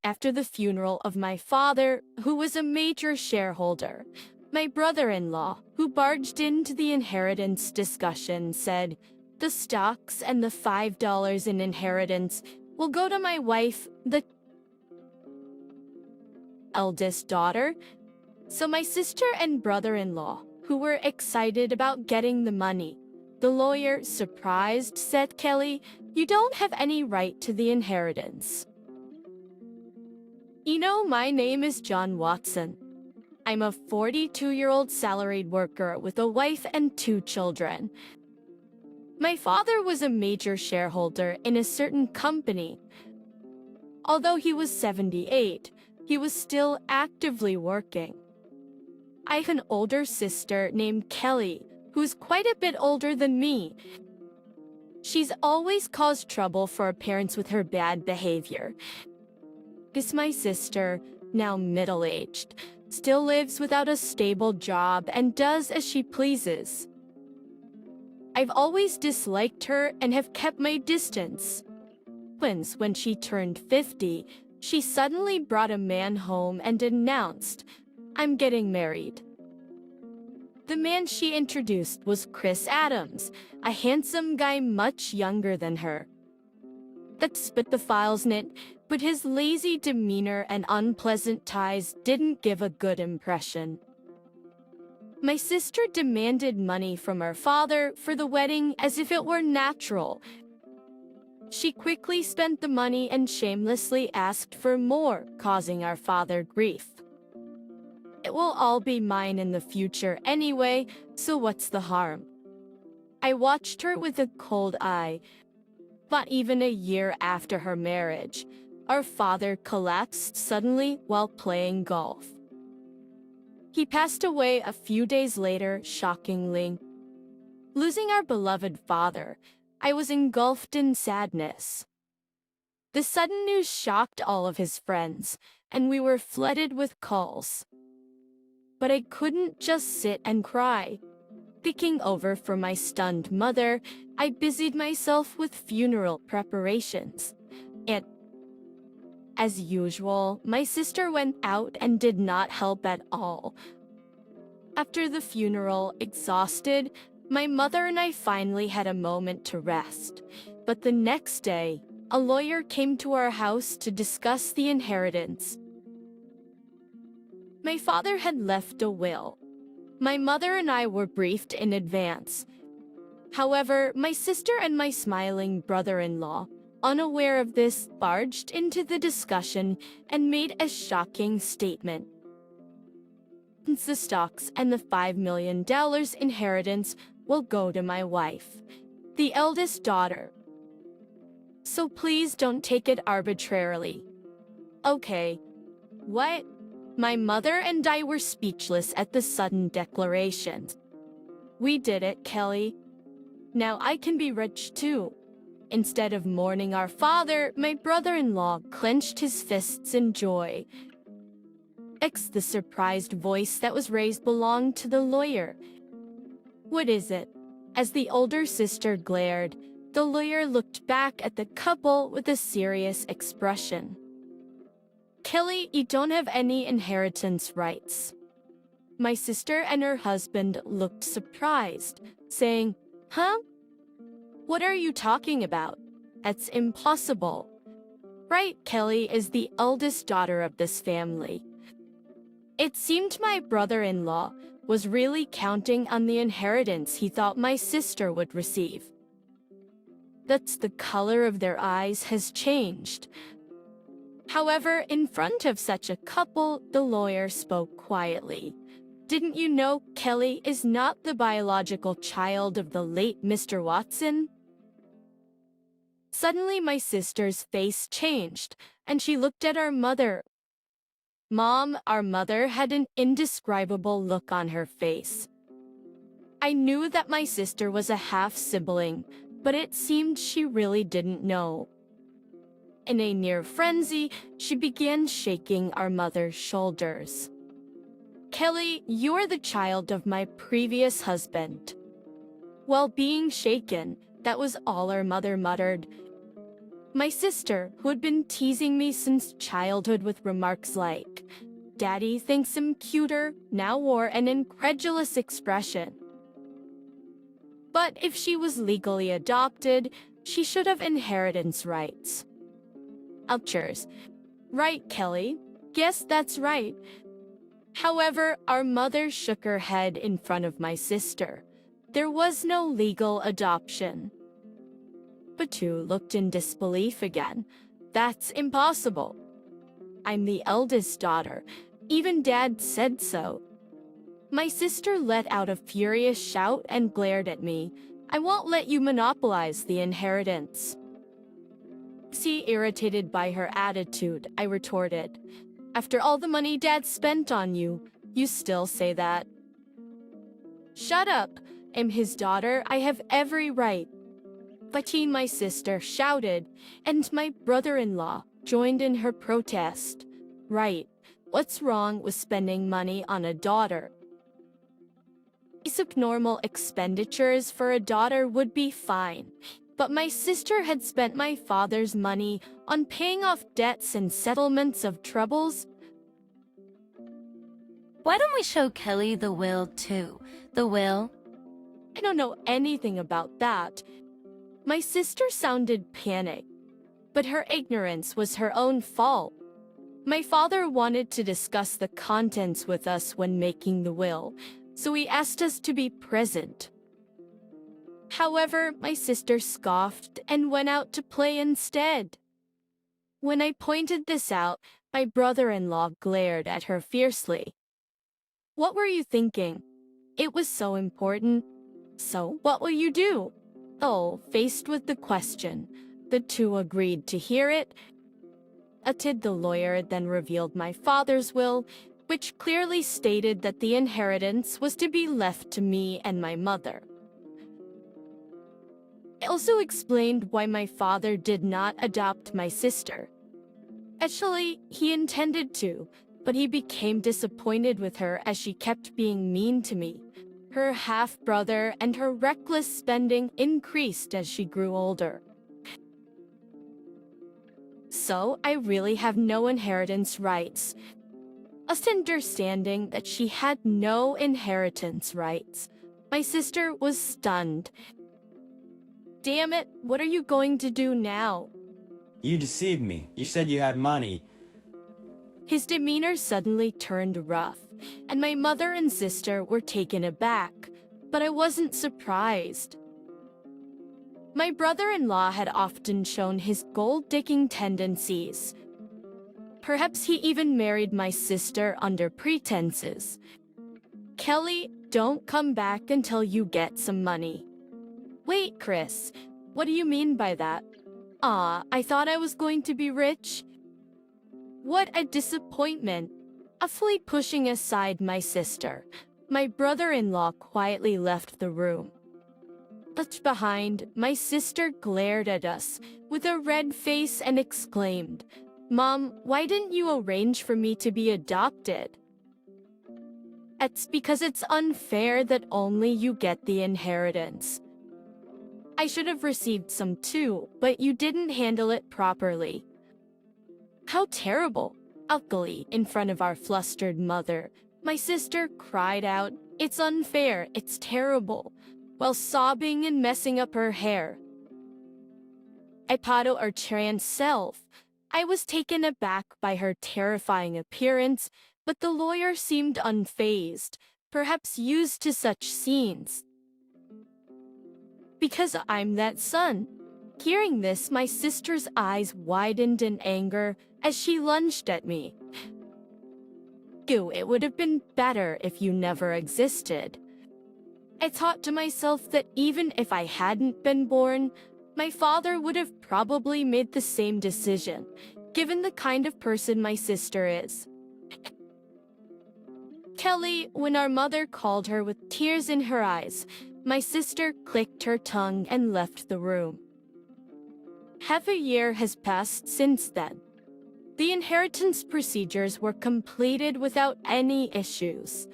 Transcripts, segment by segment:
After the funeral of my father, who was a major shareholder, my brother-in-law, who barged into the inheritance discussion, said, "The stocks and the $5 in inheritance will go to my wife, the eldest daughter." So my sister and brother-in-law, who were excited about getting the money, the lawyer, surprised, said, "Kelly, you don't have any right to the inheritance. You know, my name is John Watson. I'm a 42-year-old salaried worker with a wife and 2 children. My father was a major shareholder in a certain company. Although he was 78, he was still actively working. I have an older sister named Kelly, who's quite a bit older than me. She's always caused trouble for our parents with her bad behavior. This my sister, now middle-aged, still lives without a stable job and does as she pleases. I've always disliked her and have kept my distance. Once, when she turned 50, she suddenly brought a man home and announced, 'I'm getting married.' The man she introduced was Chris Adams, a handsome guy much younger than her. That spit the files in it, but his lazy demeanor and unpleasant ties didn't give a good impression. My sister demanded money from our father for the wedding as if it were natural. She quickly spent the money and shamelessly asked for more, causing our father grief. It will all be mine in the future anyway, so what's the harm? I watched her with a cold eye. But even a year after her marriage, our father collapsed suddenly while playing golf. He passed away a few days later, shockingly. Losing our beloved father, I was engulfed in sadness. The sudden news shocked all of his friends, and we were flooded with calls. But I couldn't just sit and cry. Thinking over for my stunned mother, I busied myself with funeral preparations. And, as usual, my sister went out and did not help at all. After the funeral, exhausted, my mother and I finally had a moment to rest. But the next day, a lawyer came to our house to discuss the inheritance. My father had left a will. My mother and I were briefed in advance. However, my sister and my smiling brother-in-law, unaware of this, barged into the discussion and made a shocking statement. The stocks and the $5 million inheritance will go to my wife, the eldest daughter. So please don't take it arbitrarily. Okay. What? My mother and I were speechless at the sudden declaration. We did it, Kelly. Now I can be rich too. Instead of mourning our father, my brother-in-law clenched his fists in joy. The surprised voice that was raised belonged to the lawyer. What is it? As the older sister glared, the lawyer looked back at the couple with a serious expression. Kelly, you don't have any inheritance rights. My sister and her husband looked surprised, saying, "Huh? What are you talking about? That's impossible." Right, Kelly is the eldest daughter of this family. It seemed my brother-in-law was really counting on the inheritance he thought my sister would receive. That's the color of their eyes has changed. However, in front of such a couple, the lawyer spoke quietly. Didn't you know Kelly is not the biological child of the late Mr. Watson? Suddenly, my sister's face changed, and she looked at our mother. Mom, our mother had an indescribable look on her face. I knew that my sister was a half-sibling, but it seemed she really didn't know. In a near frenzy, she began shaking our mother's shoulders. Kelly, you're the child of my previous husband. While being shaken, that was all our mother muttered. My sister, who had been teasing me since childhood with remarks like, "Daddy thinks I'm cuter," now wore an incredulous expression. But if she was legally adopted, she should have inheritance rights. Cheers. Right, Kelly. Guess that's right. However, our mother shook her head in front of my sister. There was no legal adoption. Batu looked in disbelief again. That's impossible. I'm the eldest daughter. Even Dad said so. My sister let out a furious shout and glared at me. I won't let you monopolize the inheritance. See, irritated by her attitude, I retorted. After all the money Dad spent on you, you still say that. Shut up. I'm his daughter. I have every right. Fati, my sister, shouted, and my brother-in-law joined in her protest. Right. What's wrong with spending money on a daughter? Basic normal expenditures for a daughter would be fine, but my sister had spent my father's money on paying off debts and settlements of troubles. Why don't we show Kelly the will too? The will? I don't know anything about that. My sister sounded panicked, but her ignorance was her own fault. My father wanted to discuss the contents with us when making the will, so he asked us to be present. However, my sister scoffed and went out to play instead. When I pointed this out, my brother-in-law glared at her fiercely. What were you thinking? It was so important. So, what will you do? Oh, faced with the question, the two agreed to hear it. The lawyer then revealed my father's will, which clearly stated that the inheritance was to be left to me and my mother. It also explained why my father did not adopt my sister. Actually, he intended to, but he became disappointed with her as she kept being mean to me. Her half-brother and her reckless spending increased as she grew older. So, I really have no inheritance rights. Us understanding that she had no inheritance rights, my sister was stunned. Damn it, what are you going to do now? You deceived me. You said you had money. His demeanor suddenly turned rough, and my mother and sister were taken aback, but I wasn't surprised. My brother-in-law had often shown his gold-digging tendencies. Perhaps he even married my sister under pretenses. Kelly, don't come back until you get some money. Wait, Chris, what do you mean by that? I thought I was going to be rich. What a disappointment. Awfully pushing aside my sister, my brother-in-law quietly left the room. Left behind, my sister glared at us with a red face and exclaimed, "Mom, why didn't you arrange for me to be adopted?" It's because it's unfair that only you get the inheritance. I should have received some too, but you didn't handle it properly. How terrible. Ugly, in front of our flustered mother, my sister cried out, "It's unfair, it's terrible," while sobbing and messing up her hair. Ipado or trans self. I was taken aback by her terrifying appearance, but the lawyer seemed unfazed, perhaps used to such scenes. Because I'm that son. Hearing this, my sister's eyes widened in anger as she lunged at me. It would have been better if you never existed. I thought to myself that even if I hadn't been born, my father would have probably made the same decision, given the kind of person my sister is. Kelly, when our mother called her with tears in her eyes, my sister clicked her tongue and left the room. Half a year has passed since then. The inheritance procedures were completed without any issues.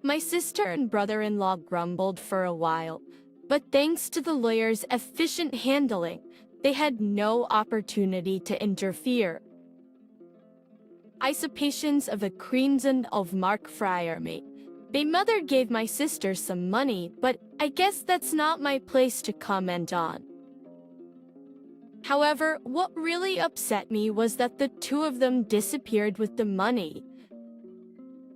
My sister and brother-in-law grumbled for a while, but thanks to the lawyer's efficient handling, They had no opportunity to interfere. Patience of a crimson of Mark Friar me. My mother gave my sister some money, but I guess that's not my place to comment on. However, what really upset me was that the two of them disappeared with the money.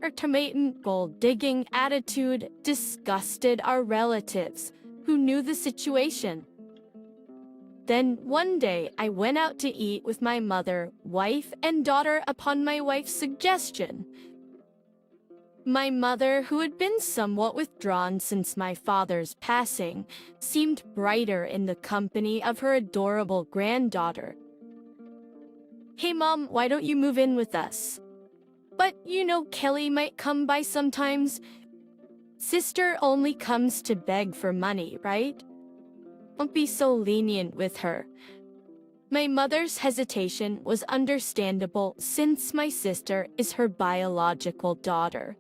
Her tomatin gold-digging attitude disgusted our relatives, who knew the situation. Then one day, I went out to eat with my mother, wife, and daughter upon my wife's suggestion. My mother, who had been somewhat withdrawn since my father's passing, seemed brighter in the company of her adorable granddaughter. "Hey Mom, why don't you move in with us?" "But you know Kelly might come by sometimes. Sister only comes to beg for money, right? Don't be so lenient with her." My mother's hesitation was understandable since my sister is her biological daughter.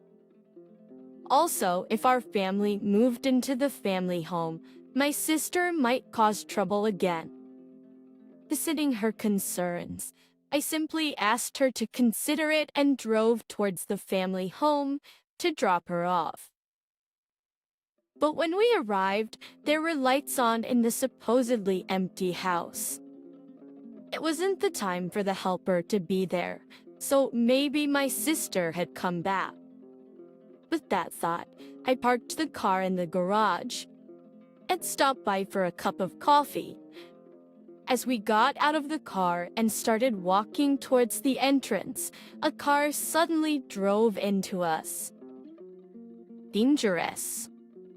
Also, if our family moved into the family home, my sister might cause trouble again. Visiting her concerns, I simply asked her to consider it and drove towards the family home to drop her off. But when we arrived, there were lights on in the supposedly empty house. It wasn't the time for the helper to be there, so maybe my sister had come back. With that thought, I parked the car in the garage and stopped by for a cup of coffee. As we got out of the car and started walking towards the entrance, a car suddenly drove into us. Dangerous.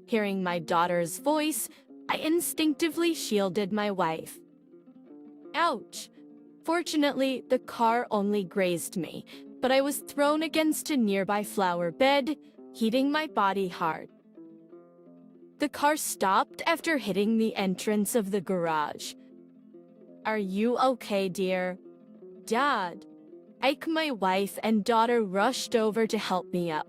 Hearing my daughter's voice, I instinctively shielded my wife. Ouch! Fortunately, the car only grazed me, but I was thrown against a nearby flower bed, heating my body hard. The car stopped after hitting the entrance of the garage. "Are you okay, dear?" "Dad." Ike, my wife, and daughter rushed over to help me up.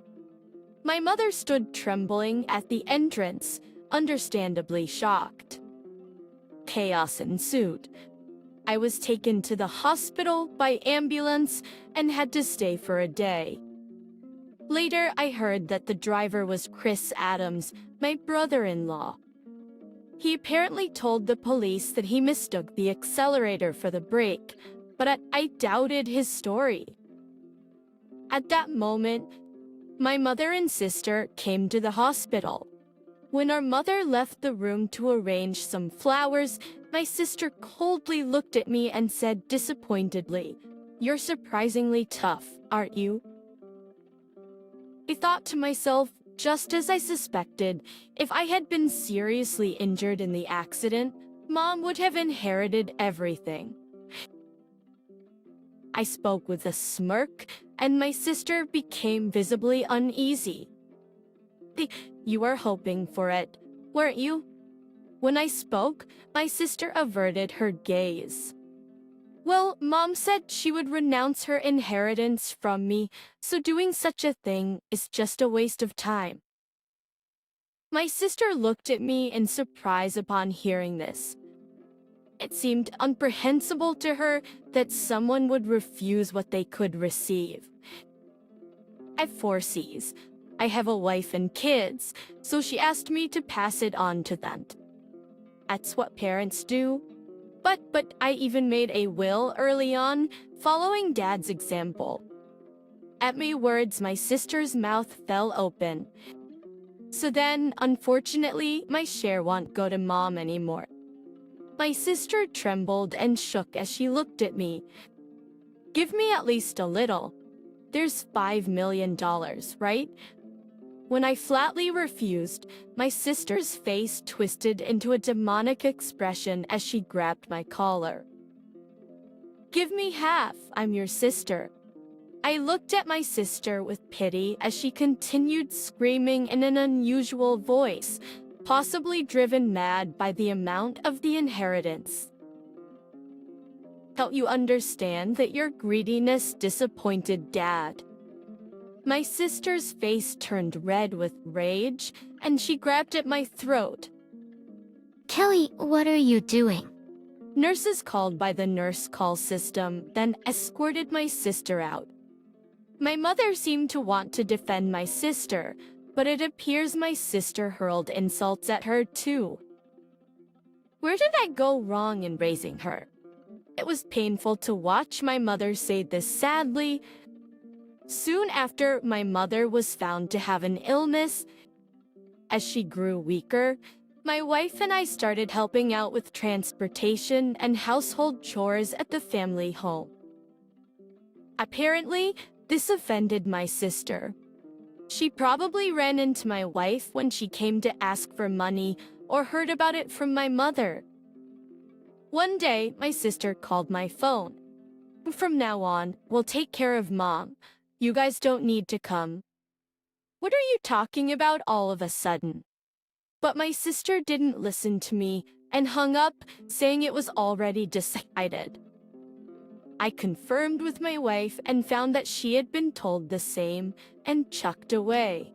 My mother stood trembling at the entrance, understandably shocked. Chaos ensued. I was taken to the hospital by ambulance and had to stay for a day. Later, I heard that the driver was Chris Adams, my brother-in-law. He apparently told the police that he mistook the accelerator for the brake, but I doubted his story. At that moment, my mother and sister came to the hospital. When our mother left the room to arrange some flowers, my sister coldly looked at me and said disappointedly, "You're surprisingly tough, aren't you?" I thought to myself, just as I suspected, if I had been seriously injured in the accident, Mom would have inherited everything. I spoke with a smirk, and my sister became visibly uneasy. "You were hoping for it, weren't you?" When I spoke, my sister averted her gaze. "Well, Mom said she would renounce her inheritance from me, so doing such a thing is just a waste of time." My sister looked at me in surprise upon hearing this. It seemed incomprehensible to her that someone would refuse what they could receive. I have 4 C's. I have a wife and kids, so she asked me to pass it on to them. That's what parents do. But I even made a will early on, following Dad's example. At my words, my sister's mouth fell open. "So then, unfortunately, my share won't go to Mom anymore." My sister trembled and shook as she looked at me. "Give me at least a little. There's $5 million, right?" When I flatly refused, my sister's face twisted into a demonic expression as she grabbed my collar. "Give me half, I'm your sister." I looked at my sister with pity as she continued screaming in an unusual voice, possibly driven mad by the amount of the inheritance. "Don't you understand that your greediness disappointed Dad?" My sister's face turned red with rage, and she grabbed at my throat. Kelly, what are you doing? Nurses called by the nurse call system then escorted my sister out. My mother seemed to want to defend my sister, but it appears my sister hurled insults at her too. Where did I go wrong in raising her? It was painful to watch my mother say this sadly. Soon after, my mother was found to have an illness. As she grew weaker, my wife and I started helping out with transportation and household chores at the family home. Apparently, this offended my sister. She probably ran into my wife when she came to ask for money or heard about it from my mother. One day, my sister called my phone. From now on, we'll take care of Mom. You guys don't need to come. What are you talking about all of a sudden? But my sister didn't listen to me and hung up, saying it was already decided. I confirmed with my wife and found that she had been told the same and chucked away.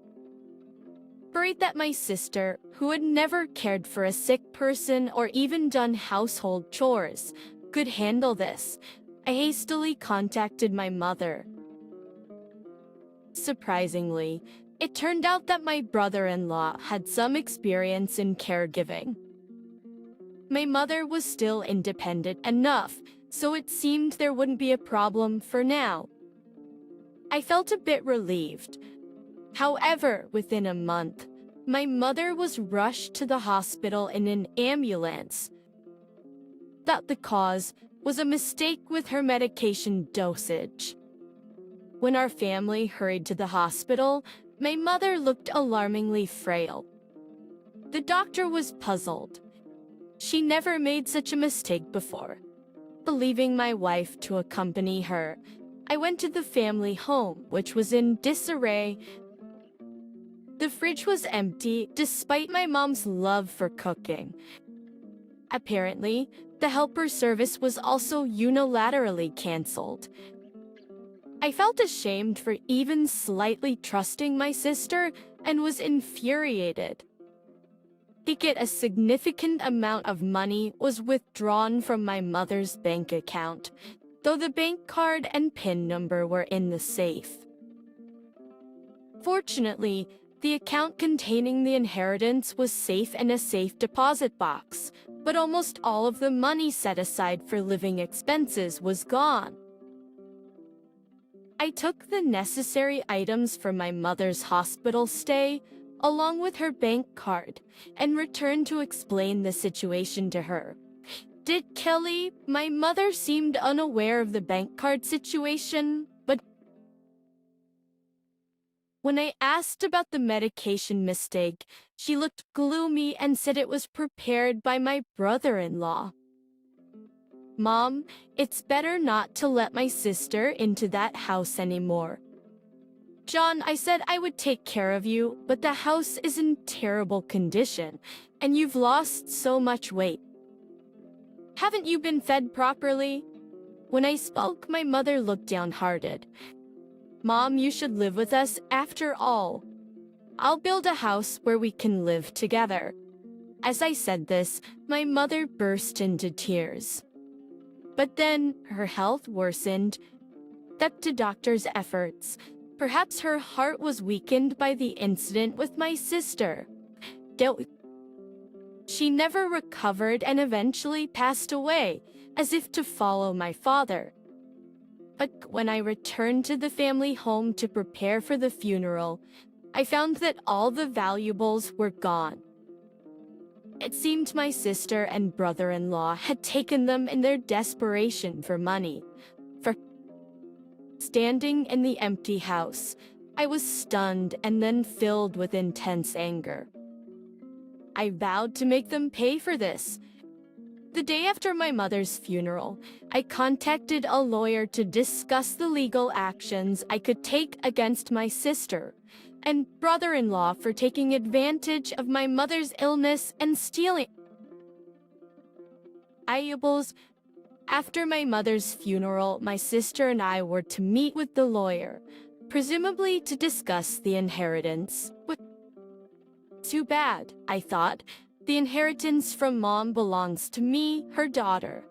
Worried that my sister, who had never cared for a sick person or even done household chores, could handle this, I hastily contacted my mother. Surprisingly, it turned out that my brother-in-law had some experience in caregiving. My mother was still independent enough, so it seemed there wouldn't be a problem for now. I felt a bit relieved. However, within a month, my mother was rushed to the hospital in an ambulance. That the cause was a mistake with her medication dosage. When our family hurried to the hospital, my mother looked alarmingly frail. The doctor was puzzled. She never made such a mistake before. Leaving my wife to accompany her, I went to the family home, which was in disarray. The fridge was empty, despite my mom's love for cooking. Apparently, the helper service was also unilaterally canceled. I felt ashamed for even slightly trusting my sister and was infuriated. A significant amount of money was withdrawn from my mother's bank account, though the bank card and PIN number were in the safe. Fortunately, the account containing the inheritance was safe in a safe deposit box, but almost all of the money set aside for living expenses was gone. I took the necessary items for my mother's hospital stay, along with her bank card, and returned to explain the situation to her. Did Kelly, my mother seemed unaware of the bank card situation, but when I asked about the medication mistake, she looked gloomy and said it was prepared by my brother-in-law. Mom, it's better not to let my sister into that house anymore. John, I said I would take care of you, but the house is in terrible condition, and you've lost so much weight. Haven't you been fed properly? When I spoke, my mother looked downhearted. Mom, you should live with us after all. I'll build a house where we can live together. As I said this, my mother burst into tears. But then her health worsened. That to doctors' efforts. Perhaps her heart was weakened by the incident with my sister. She never recovered and eventually passed away, as if to follow my father. But when I returned to the family home to prepare for the funeral, I found that all the valuables were gone. It seemed my sister and brother-in-law had taken them in their desperation for money. Standing in the empty house, I was stunned and then filled with intense anger. I vowed to make them pay for this. The day after my mother's funeral, I contacted a lawyer to discuss the legal actions I could take against my sister and brother-in-law for taking advantage of my mother's illness and stealing valuables. After my mother's funeral, my sister and I were to meet with the lawyer, presumably to discuss the inheritance. Too bad, I thought. The inheritance from Mom belongs to me, her daughter.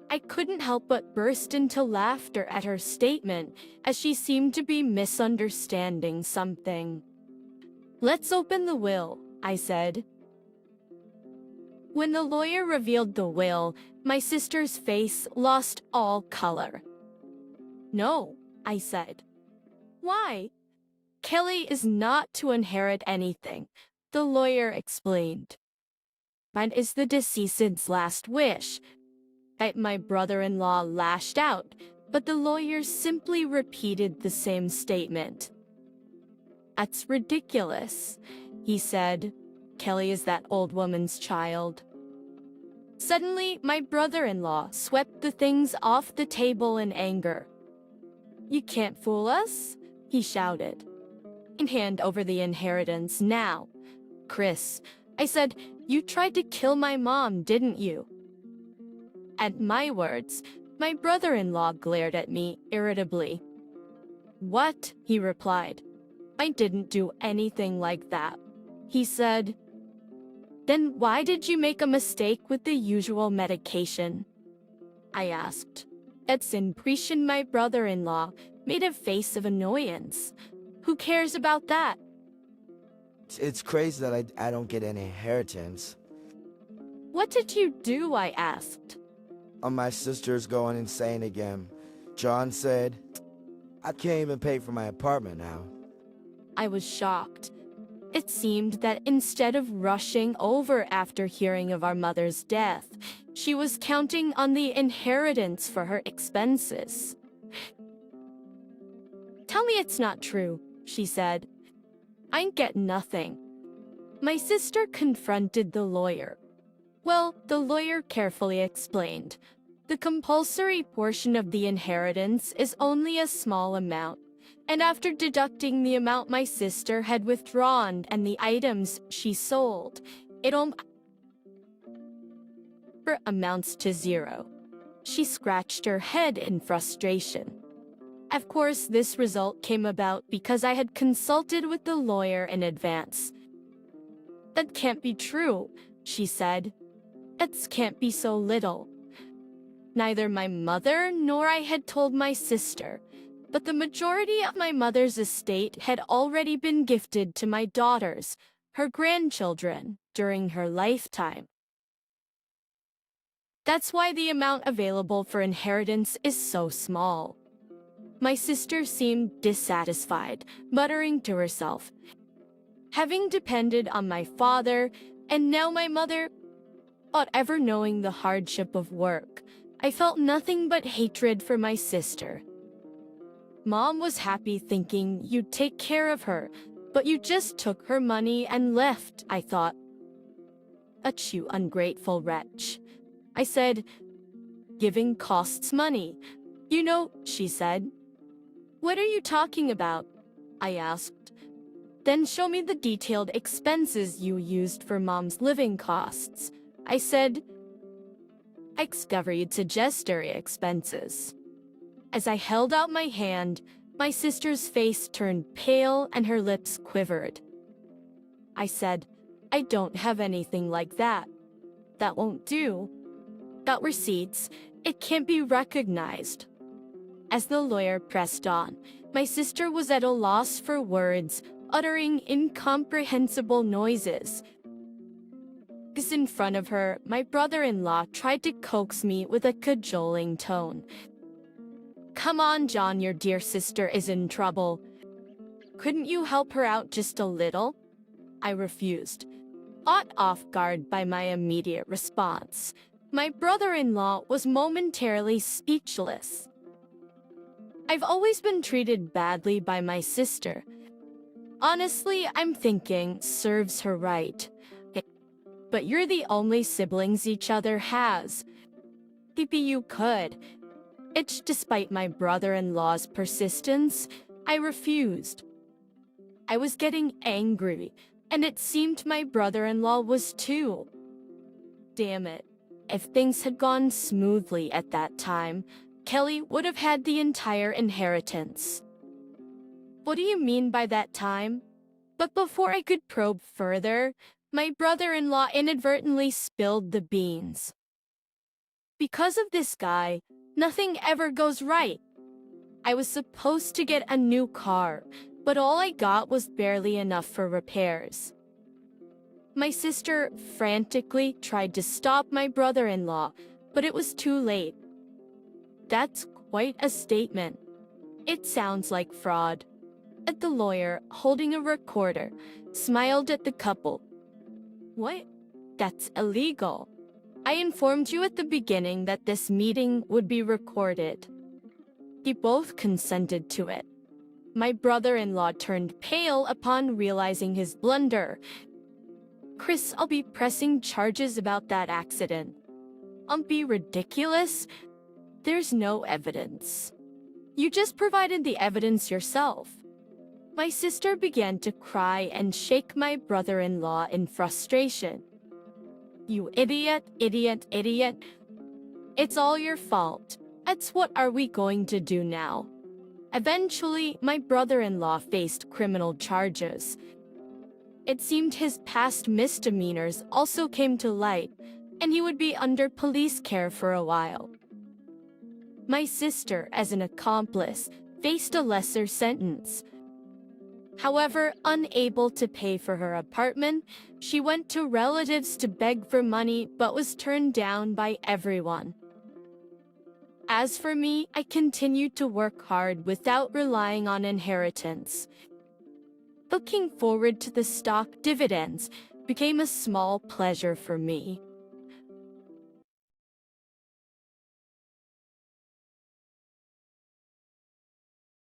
I couldn't help but burst into laughter at her statement, as she seemed to be misunderstanding something. "Let's open the will," I said. When the lawyer revealed the will, my sister's face lost all color. "No," I said. "Why?" "Kelly is not to inherit anything," the lawyer explained. "Mine is the deceased's last wish." My brother-in-law lashed out, but the lawyer simply repeated the same statement. "That's ridiculous," he said. "Kelly is that old woman's child." Suddenly, my brother-in-law swept the things off the table in anger. "You can't fool us," he shouted. "And hand over the inheritance now." "Chris," I said, "you tried to kill my mom, didn't you?" At my words, my brother-in-law glared at me irritably. "What?" he replied. "I didn't do anything like that." He said, "Then why did you make a mistake with the usual medication?" I asked. It's impression. My brother-in-law made a face of annoyance. "Who cares about that?" It's crazy that I don't get any inheritance. "What did you do?" I asked. My sister's going insane again. John said, "I can't even pay for my apartment now." I was shocked. It seemed that instead of rushing over after hearing of our mother's death, she was counting on the inheritance for her expenses. "Tell me it's not true," she said. "I get nothing." My sister confronted the lawyer. Well, the lawyer carefully explained. The compulsory portion of the inheritance is only a small amount, and after deducting the amount my sister had withdrawn and the items she sold, it amounts to zero. She scratched her head in frustration. Of course, this result came about because I had consulted with the lawyer in advance. "That can't be true," she said. "It can't be so little." Neither my mother nor I had told my sister, but the majority of my mother's estate had already been gifted to my daughters, her grandchildren, during her lifetime. That's why the amount available for inheritance is so small. My sister seemed dissatisfied, muttering to herself. Having depended on my father, and now my mother, without ever knowing the hardship of work, I felt nothing but hatred for my sister. Mom was happy thinking you'd take care of her, but you just took her money and left, I thought. "You ungrateful wretch," I said. "Giving costs money. You know," she said. "What are you talking about?" I asked. "Then show me the detailed expenses you used for Mom's living costs," I said. "I discovered suggestionary expenses." As I held out my hand, my sister's face turned pale and her lips quivered. I said, "I don't have anything like that. That won't do. Got receipts. It can't be recognized." As the lawyer pressed on, my sister was at a loss for words, uttering incomprehensible noises. In front of her, my brother-in-law tried to coax me with a cajoling tone. "Come on, John, your dear sister is in trouble. Couldn't you help her out just a little?" I refused, caught off guard by my immediate response. My brother-in-law was momentarily speechless. I've always been treated badly by my sister. Honestly, I'm thinking, serves her right. But you're the only siblings each other has. Maybe you could. It's despite my brother-in-law's persistence, I refused. I was getting angry, and it seemed my brother-in-law was too. Damn it. If things had gone smoothly at that time, Kelly would have had the entire inheritance. What do you mean by that time? But before I could probe further, my brother-in-law inadvertently spilled the beans. Because of this guy, nothing ever goes right. I was supposed to get a new car, but all I got was barely enough for repairs. My sister frantically tried to stop my brother-in-law, but it was too late. That's quite a statement. It sounds like fraud. The lawyer, holding a recorder, smiled at the couple. What? That's illegal. I informed you at the beginning that this meeting would be recorded. They both consented to it. My brother-in-law turned pale upon realizing his blunder. Chris, I'll be pressing charges about that accident. I'll be ridiculous? There's no evidence. You just provided the evidence yourself. My sister began to cry and shake my brother-in-law in frustration. You idiot, idiot, idiot. It's all your fault. That's what are we going to do now? Eventually, my brother-in-law faced criminal charges. It seemed his past misdemeanors also came to light, and he would be under police care for a while. My sister, as an accomplice, faced a lesser sentence. However, unable to pay for her apartment, she went to relatives to beg for money but was turned down by everyone. As for me, I continued to work hard without relying on inheritance. Looking forward to the stock dividends became a small pleasure for me.